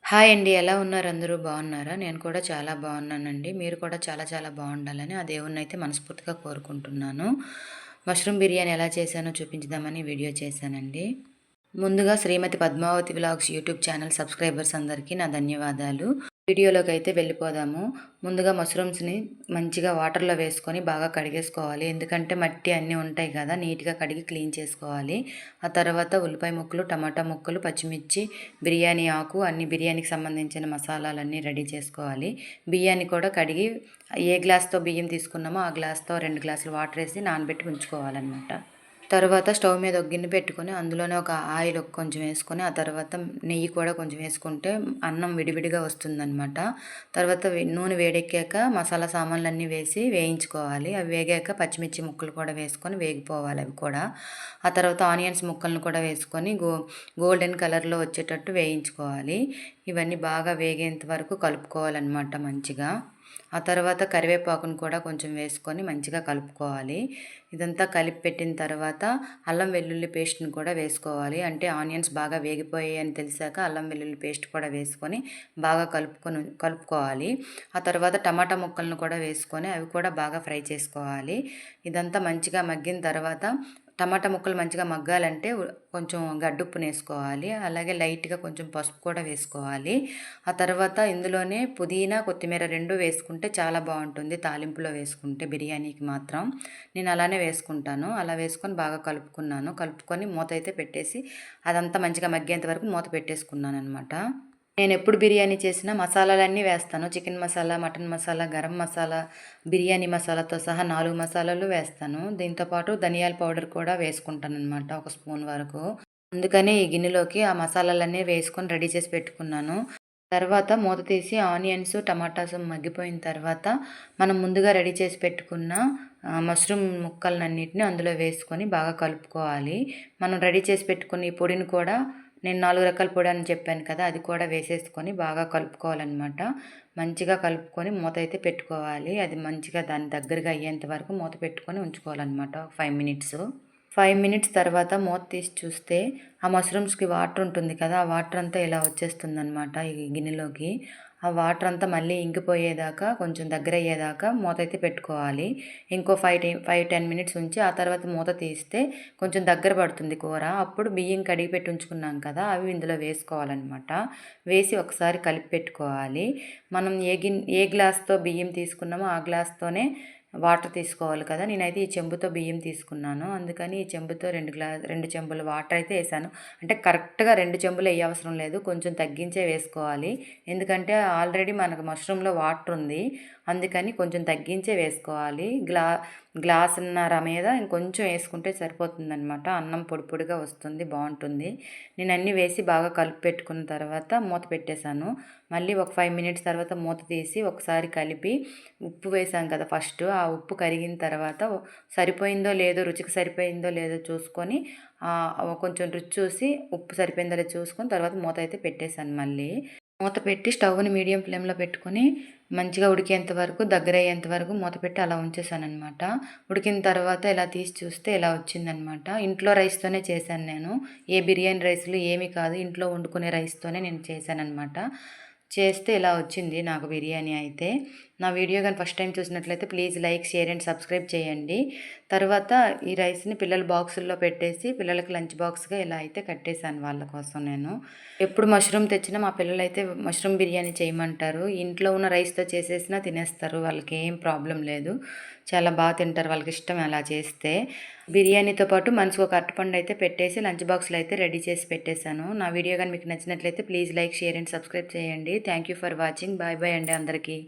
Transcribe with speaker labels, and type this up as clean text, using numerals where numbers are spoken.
Speaker 1: Hi అండి. ఎలా ఉన్నారు అందరూ బాగున్నారా? నేను కూడా చాలా బాగున్నానండి. మీరు కూడా చాలా చాలా బాగుండాలని ఆ దేవుడినైతే మనస్ఫూర్తిగా కోరుకుంటున్నాను. మష్రూమ్ బిర్యానీ ఎలా చేశానో చూపించుదామని వీడియో చేశానండి. ముందుగా Srimati Padmavathi vlogs YouTube channel subscribers అందరికీ నా ధన్యవాదాలు. వీడియోలోకి అయితే వెళ్ళిపోదాము. ముందుగా మష్రూమ్స్ని మంచిగా వాటర్లో వేసుకొని బాగా కడిగేసుకోవాలి. ఎందుకంటే మట్టి అన్నీ ఉంటాయి కదా, నీట్గా కడిగి క్లీన్ చేసుకోవాలి. ఆ తర్వాత ఉల్లిపాయ ముక్కలు, టమాటా ముక్కలు, పచ్చిమిర్చి, బిర్యానీ ఆకు, అన్ని బిర్యానీకి సంబంధించిన మసాలాలన్నీ రెడీ చేసుకోవాలి. బియ్యాన్ని కూడా కడిగి ఏ గ్లాస్తో బియ్యం తీసుకున్నామో ఆ గ్లాస్తో 2 గ్లాసులు వాటర్ వేసి నానబెట్టి ఉంచుకోవాలన్నమాట. తర్వాత స్టవ్ మీద ఒక గిన్నె పెట్టుకొని అందులోనే ఒక ఆయిల్ కొంచెం వేసుకొని ఆ తర్వాత నెయ్యి కూడా కొంచెం వేసుకుంటే అన్నం విడివిడిగా వస్తుందన్నమాట. తర్వాత నూనె వేడెక్కాక మసాలా సామాన్లన్నీ వేసి వేయించుకోవాలి. అవి వేగాక పచ్చిమిర్చి ముక్కలు కూడా వేసుకొని వేగిపోవాలి అవి కూడా. ఆ తర్వాత ఆనియన్స్ ముక్కలను కూడా వేసుకొని గోల్డెన్ కలర్లో వచ్చేటట్టు వేయించుకోవాలి. ఇవన్నీ బాగా వేగేంత వరకు కలుపుకోవాలన్నమాట మంచిగా. ఆ తర్వాత కరివేపాకును కూడా కొంచెం వేసుకొని మంచిగా కలుపుకోవాలి. ఇదంతా కలిపి పెట్టిన తర్వాత అల్లం వెల్లుల్లి పేస్ట్ని కూడా వేసుకోవాలి. అంటే ఆనియన్స్ బాగా వేగిపోయాయి అని తెలిసాక అల్లం వెల్లుల్లి పేస్ట్ కూడా వేసుకొని బాగా కలుపుకోవాలి. ఆ తర్వాత టమాటా ముక్కలను కూడా వేసుకొని అవి కూడా బాగా ఫ్రై చేసుకోవాలి. ఇదంతా మంచిగా మగ్గిన తర్వాత టమాటా ముక్కలు మంచిగా మగ్గాలంటే కొంచెం గడ్డుప్పుని వేసుకోవాలి. అలాగే లైట్గా కొంచెం పసుపు కూడా వేసుకోవాలి. ఆ తర్వాత ఇందులోనే పుదీనా, కొత్తిమీర 2 వేసుకుంటే చాలా బాగుంటుంది. తాలింపులో వేసుకుంటే బిర్యానీకి మాత్రం నేను అలానే వేసుకుంటాను. అలా వేసుకొని బాగా కలుపుకొని మూత అయితే పెట్టేసి అదంతా మంచిగా మగ్గేంత వరకు మూత పెట్టేసుకున్నాను అనమాట. నేను ఎప్పుడు బిర్యానీ చేసినా మసాలాలన్నీ వేస్తాను. చికెన్ మసాలా, మటన్ మసాలా, గరం మసాలా, బిర్యానీ మసాలాతో సహా 4 మసాలాలు వేస్తాను. దీంతోపాటు ధనియాల పౌడర్ కూడా వేసుకుంటాను అనమాట, ఒక స్పూన్ వరకు. అందుకనే ఈ గిన్నెలోకి ఆ మసాలాలన్నీ వేసుకొని రెడీ చేసి పెట్టుకున్నాను. తర్వాత మూత తీసి ఆనియన్స్, టమాటాస్ మగ్గిపోయిన తర్వాత మనం ముందుగా రెడీ చేసి పెట్టుకున్న మష్రూమ్ ముక్కలన్నిటిని అందులో వేసుకొని బాగా కలుపుకోవాలి. మనం రెడీ చేసి పెట్టుకున్న ఈ పొడిని కూడా నేను 4 రకాల పొడి అని చెప్పాను కదా, అది కూడా వేసేసుకొని బాగా కలుపుకోవాలన్నమాట. మంచిగా కలుపుకొని మూత అయితే పెట్టుకోవాలి. అది మంచిగా దాని దగ్గరగా అయ్యేంత వరకు మూత పెట్టుకొని ఉంచుకోవాలన్నమాట 5 మినిట్స్. 5 మినిట్స్ తర్వాత మూత తీసి చూస్తే ఆ మష్రూమ్స్కి వాటర్ ఉంటుంది కదా, ఆ వాటర్ అంతా ఇలా వచ్చేస్తుందన్నమాట ఈ గిన్నెలోకి. ఆ వాటర్ అంతా మళ్ళీ ఇంకిపోయేదాకా కొంచెం దగ్గర అయ్యేదాకా మూత అయితే పెట్టుకోవాలి. ఇంకో 5-10 మినిట్స్ ఉంచి ఆ తర్వాత మూత తీస్తే కొంచెం దగ్గర పడుతుంది కూర. అప్పుడు బియ్యం కడిగి పెట్టి ఉంచుకున్నాం కదా, అవి ఇందులో వేసుకోవాలన్నమాట. వేసి ఒకసారి కలిపి పెట్టుకోవాలి. మనం ఏ గ్లాస్తో బియ్యం తీసుకున్నామో ఆ గ్లాస్తోనే వాటర్ తీసుకోవాలి కదా. నేనైతే ఈ చెంబుతో బియ్యం తీసుకున్నాను. అందుకని ఈ చెంబుతో 2 చెంబులు వాటర్ అయితే వేసాను. అంటే కరెక్ట్గా 2 చెంబులు వేయవసరం లేదు, కొంచెం తగ్గించే వేసుకోవాలి. ఎందుకంటే ఆల్రెడీ మనకు మష్రూమ్లో వాటర్ ఉంది. అందుకని కొంచెం తగ్గించే వేసుకోవాలి. గ్లాసున్నర మీద ఇంకొంచెం వేసుకుంటే సరిపోతుందన్నమాట. అన్నం పొడి పొడిగా వస్తుంది, బాగుంటుంది. నేను అన్నీ వేసి బాగా కలిపి పెట్టుకున్న తర్వాత మూత పెట్టేశాను. మళ్ళీ ఒక 5 మినిట్స్ తర్వాత మూత తీసి ఒకసారి కలిపి ఉప్పు వేసాం కదా ఫస్ట్, ఆ ఉప్పు కరిగిన తర్వాత సరిపోయిందో లేదో, రుచికి సరిపోయిందో లేదో చూసుకొని కొంచెం రుచి చూసి ఉప్పు సరిపోయిందో లేదో చూసుకొని తర్వాత మూత అయితే పెట్టేశాను. మళ్ళీ మూత పెట్టి స్టవ్ని మీడియం ఫ్లేమ్లో పెట్టుకొని మంచిగా ఉడికేంత వరకు, దగ్గర అయ్యేంత వరకు మూత పెట్టి అలా ఉంచేసానమాట. ఉడికిన తర్వాత ఇలా తీసి చూస్తే ఇలా వచ్చిందనమాట. ఇంట్లో రైస్తోనే చేశాను నేను. ఏ బిర్యానీ రైస్లు ఏమీ కాదు, ఇంట్లో వండుకునే రైస్తోనే నేను చేశానమాట. చేస్తే ఇలా వచ్చింది నాకు బిర్యానీ అయితే. నా వీడియో కానీ ఫస్ట్ టైం చూసినట్లయితే please like, share and subscribe చేయండి. తర్వాత ఈ రైస్ని పిల్లల బాక్సుల్లో పెట్టేసి పిల్లలకి లంచ్ బాక్స్గా ఇలా అయితే కట్టేశాను వాళ్ళ కోసం నేను. ఎప్పుడు మష్రూమ్ తెచ్చినా మా పిల్లలైతే మష్రూమ్ బిర్యానీ చేయమంటారు. ఇంట్లో ఉన్న రైస్తో చేసేసినా తినేస్తారు, వాళ్ళకి ఏం ప్రాబ్లం లేదు. చాలా బాగా తింటారు, వాళ్ళకి ఇష్టం అలా చేస్తే. బిర్యానీతో పాటు మనిషికి ఒక అరటిపండు అయితే పెట్టేసి లంచ్ బాక్స్లో అయితే రెడీ చేసి పెట్టేశాను. నా వీడియో కానీ మీకు నచ్చినట్లయితే please like, share and subscribe చేయండి. Thank you for watching. Bye bye అండి అందరికీ.